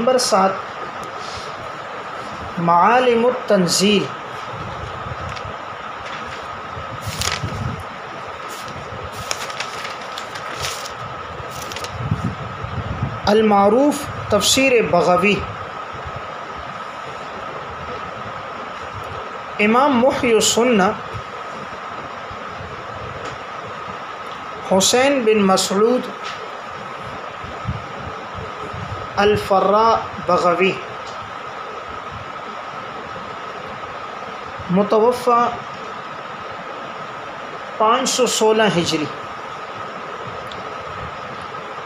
Number 7 معالم التنزیل. المعروف تفسیر بغوی. امام محی السنہ حسین بن مسعود الفراء بغوی متوفی 516 ہجری.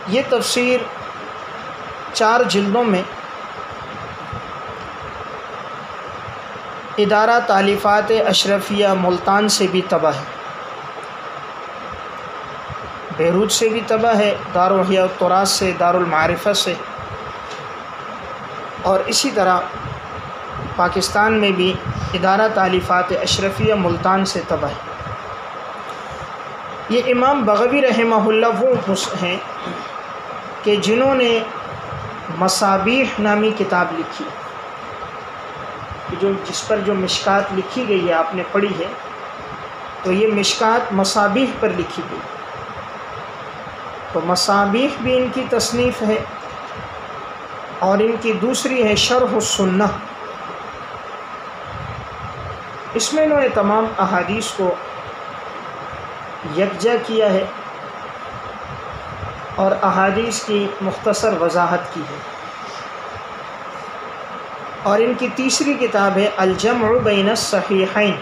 یہ تفسیر 4 جلدوں میں ادارہ تالیفات اشرفیہ ملتان سے بھی طبع ہے، بیروت سے بھی طبع ہے، داراحیاء التراث سے، دارالمعارفہ سے، اور اسی طرح پاکستان میں بھی ادارہ تالیفات اشرفیہ ملتان سے طبع ہے. یہ امام بغوی رحمہ اللہ وہ ہیں کہ جنہوں نے مصابیح نامی کتاب لکھی، جس پر جو مشکات لکھی گئی ہے آپ نے پڑھی ہے، تو یہ مشکات مصابیح پر لکھی گئی. تو مصابیح بھی ان کی تصنیف ہے، اور ان کی دوسری ہے شرح السنہ. اس میں انہوں نے تمام احادیث کو یکجا کیا ہے اور احادیث کی مختصر وضاحت کی ہے. اور ان کی تیسری کتاب ہے الجمع بین الصحیحین.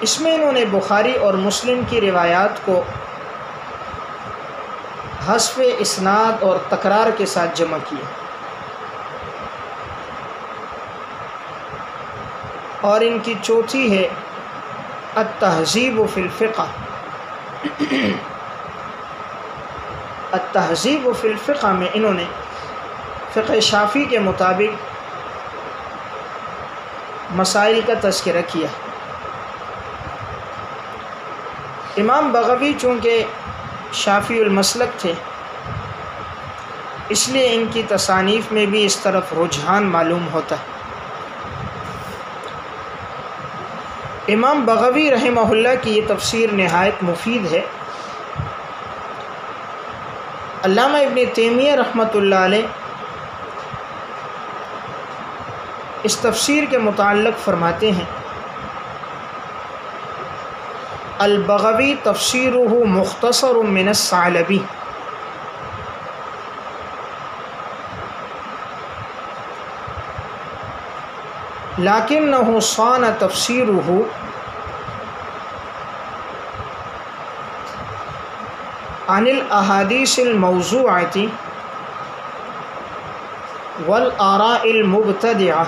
اس میں انہوں نے بخاری اور مسلم کی روایات کو حذف اسناد اور تکرار کے ساتھ جمع کیا. اور ان کی چوتھی ہے التہذیب فی الفقہ. التہذیب فی الفقہ میں انہوں نے فقہ شافعی کے مطابق مسائل کا تذکرہ کیا. امام بغوی چونکہ شافعی المسلک تھے، اس لیے ان کی تصانیف میں بھی اس طرف رجحان معلوم ہوتا ہے. امام بغوی رحمہ اللہ کی یہ تفسیر نہایت مفید ہے. علامہ ابن تیمیہ رحمۃ اللہ علیہ اس تفسیر کے متعلق فرماتے ہیں البغوی تفسیرہ مختصر من الثعلبی. لکنہ صان تفسیرہ عن الاحادیث الموضوعۃ والآراء المبتدعہ.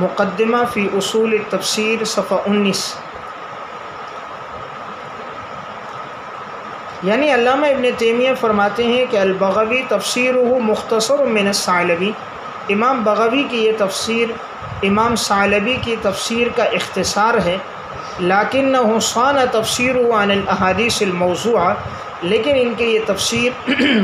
مقدمہ فی اصول التفسیر صفحہ 19. یعنی علامہ ابن تیمیہ فرماتے ہیں کہ البغوی تفسیرہ مختصر من الثعلبی، امام بغوی کی یہ تفسیر امام ثعلبی کی تفسیر کا اختصار ہے. لیکنہ صان تفسیرہ عن الاحادیث الموضوعہ، لیکن ان کی یہ تفسیر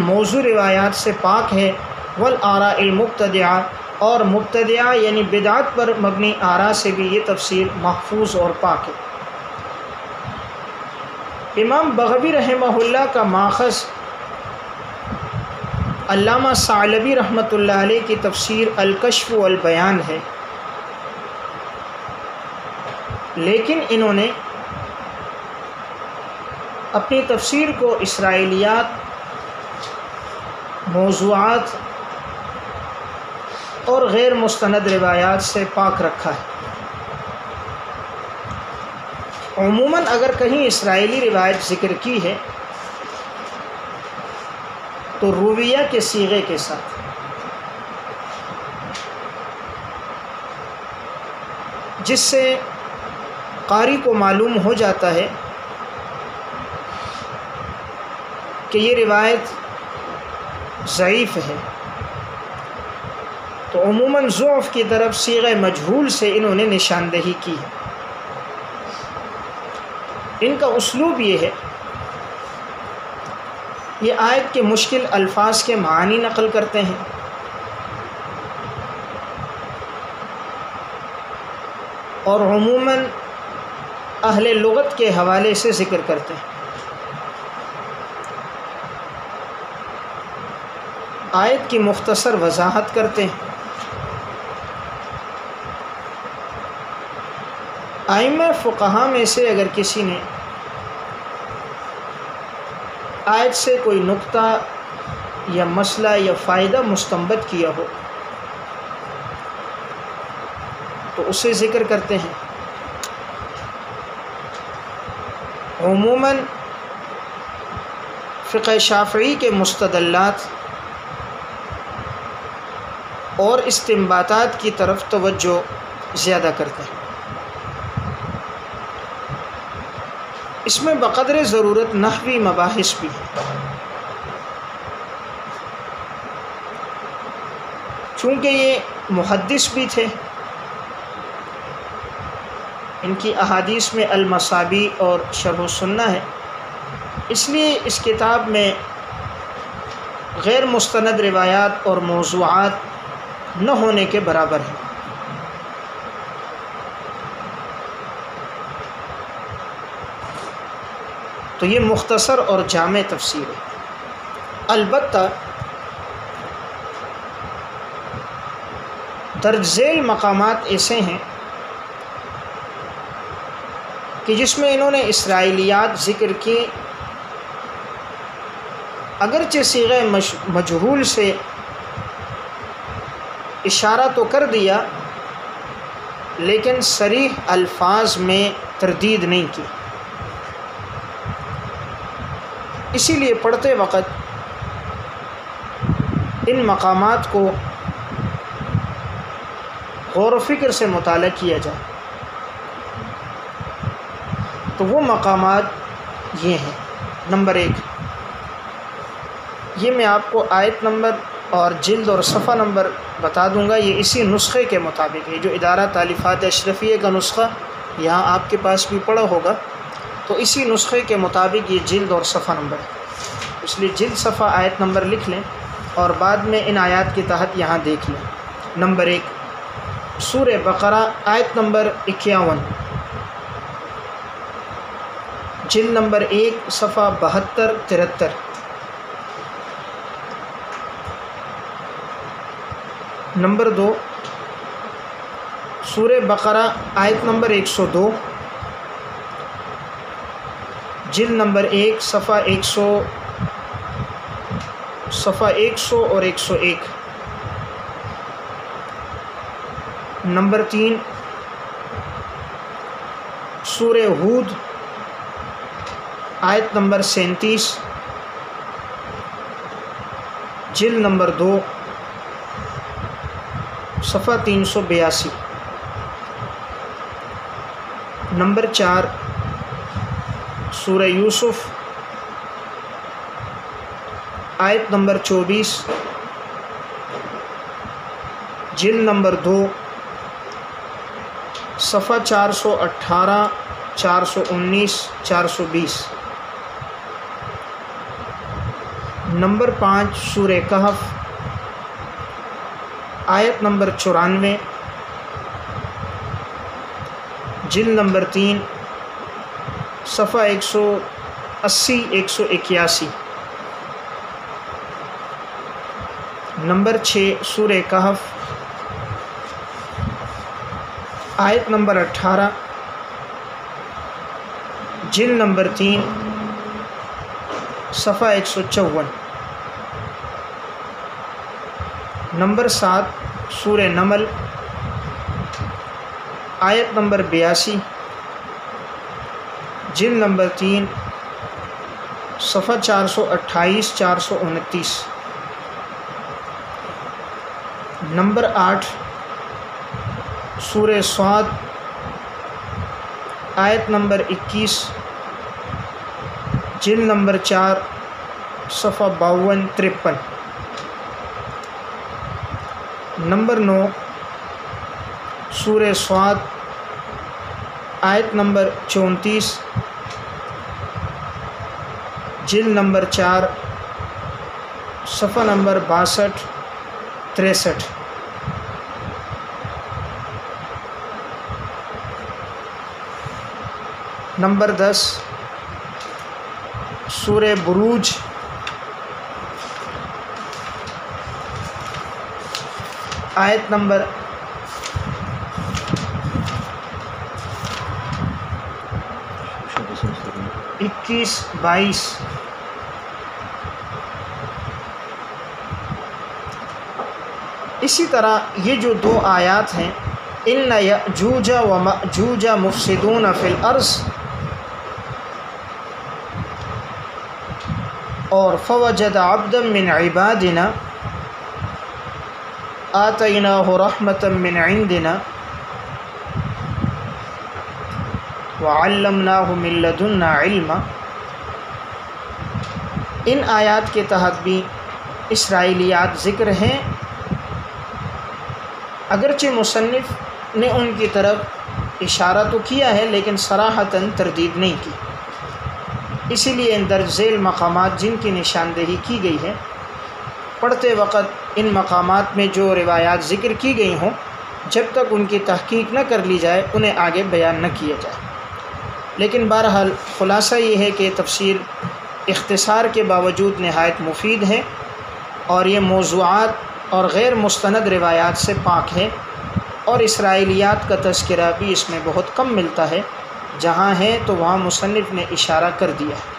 موضوع روایات سے پاک ہے. والآراء المبتدعہ، اور مبتدعہ یعنی بدعت پر مبنی آراء سے بھی یہ تفسیر محفوظ اور پاک ہے. امام بغوی رحمہ اللہ کا ماخذ علامہ ثعلبی رحمۃ اللہ علیہ کی تفسیر الکشف والبیان ہے، لیکن انہوں نے اپنی تفسیر کو اسرائیلیات، موضوعات اور غیر مستند روایات سے پاک رکھا ہے. عموماً اگر کہیں اسرائیلی روایت ذکر کی ہے تو رویہ کے صیغے کے ساتھ، جس سے قاری کو معلوم ہو جاتا ہے کہ یہ روایت ضعیف ہے. تو عموماً ضعف کی طرف صیغہ مجہول سے انہوں نے نشاندہی کی ہے. ان کا اسلوب یہ ہے یہ آیت کے مشکل الفاظ کے معانی نقل کرتے ہیں اور عموماً اہل لغت کے حوالے سے ذکر کرتے ہیں۔ آیت کی مختصر وضاحت کرتے ہیں۔ ائمہ فقہا میں سے اگر کسی نے آیت سے کوئی نقطہ یا مسئلہ یا فائدہ مستنبط کیا ہو تو اسے ذکر کرتے ہیں۔ عموماً فقہ شافعی کے مستدلات اور استنباطات کی طرف توجہ زیادہ کرتے ہیں۔ اس میں بقدر ضرورت نحوی مباحث بھی ہیں، چونکہ یہ محدث بھی تھے، ان کی احادیث میں المصابی اور شرح السنہ ہے، اس لیے اس کتاب میں غیر مستند روایات اور موضوعات نہ ہونے کے برابر ہیں۔ تو یہ مختصر اور جامع تفسیر ہے۔ البتہ درج ذیل مقامات ایسے ہیں کہ جس میں انہوں نے اسرائیلیات ذکر کی، اگرچہ صیغہ مجہول سے اشارہ تو کر دیا لیکن صریح الفاظ میں تردید نہیں کی۔ اسی لیے پڑھتے وقت ان مقامات کو غور و فکر سے مطالعہ کیا جائے تو وہ مقامات یہ ہیں۔ نمبر 1، یہ میں آپ کو آیت نمبر اور جلد اور صفحہ نمبر بتا دوں گا، یہ اسی نسخے کے مطابق ہے، جو ادارہ تالیفات اشرفیہ کا نسخہ یہاں آپ کے پاس بھی پڑا ہوگا، تو اسی نسخے کے مطابق یہ جلد اور صفحہ نمبر ہے، اس لیے جلد صفحہ آیت نمبر لکھ لیں اور بعد میں ان آیات کے تحت یہاں دیکھ لیں۔ نمبر 1، سورہ بقرہ آیت نمبر 51، جلد نمبر 1 صفحہ 72-73۔ نمبر 2، سورہ بقرہ آیت نمبر 102، جلد نمبر 1 صفحہ 100 اور 101۔ نمبر 3، سورہ ہود آیت نمبر 37، جلد نمبر 2 صفحہ 382۔ نمبر 4، سورہ یوسف آیت نمبر 24، جلد نمبر 2 صفحہ 418، 419، 420۔ نمبر 5، سورہ کہف آیت نمبر 94، جلد نمبر 3 صفحہ 180، 181۔ نمبر 6، سورہ کہف آیت نمبر 18، جلد نمبر 3 صفحہ 154۔ نمبر 7، سورہ نمل آیت نمبر 82، جلد نمبر 3 صفحہ 428، 429۔ نمبر 8، سورہ صاد آیت نمبر 21، جلد نمبر 4 صفحہ 52-53۔ نمبر 9، سورہ صاد آیت نمبر 34، جلد نمبر 4 صفحہ نمبر 62-63۔ نمبر 10 سورہ بروج آیت نمبر 21-22۔ اسی طرح یہ جو دو آیات ہیں، ان یأجوج و مأجوج مفسدون فی الارض اور فوجد عبدا من عبادنا آتیناہ رحمتا من عندنا وعلمناہ من لدنا علما، ان آیات کے تحت بھی اسرائیلیات ذکر ہیں، اگرچہ مصنف نے ان کی طرف اشارہ تو کیا ہے لیکن صراحتاً تردید نہیں کی، اسی لیے ان درج ذیل مقامات جن کی نشاندہی کی گئی ہے، پڑھتے وقت ان مقامات میں جو روایات ذکر کی گئی ہوں جب تک ان کی تحقیق نہ کر لی جائے انہیں آگے بیان نہ کیا جائے۔ لیکن بہرحال خلاصہ یہ ہے کہ تفسیر اختصار کے باوجود نہایت مفید ہے اور یہ موضوعات اور غیر مستند روایات سے پاک ہے، اور اسرائیلیات کا تذکرہ بھی اس میں بہت کم ملتا ہے، جہاں ہے تو وہاں مصنف نے اشارہ کر دیا ہے۔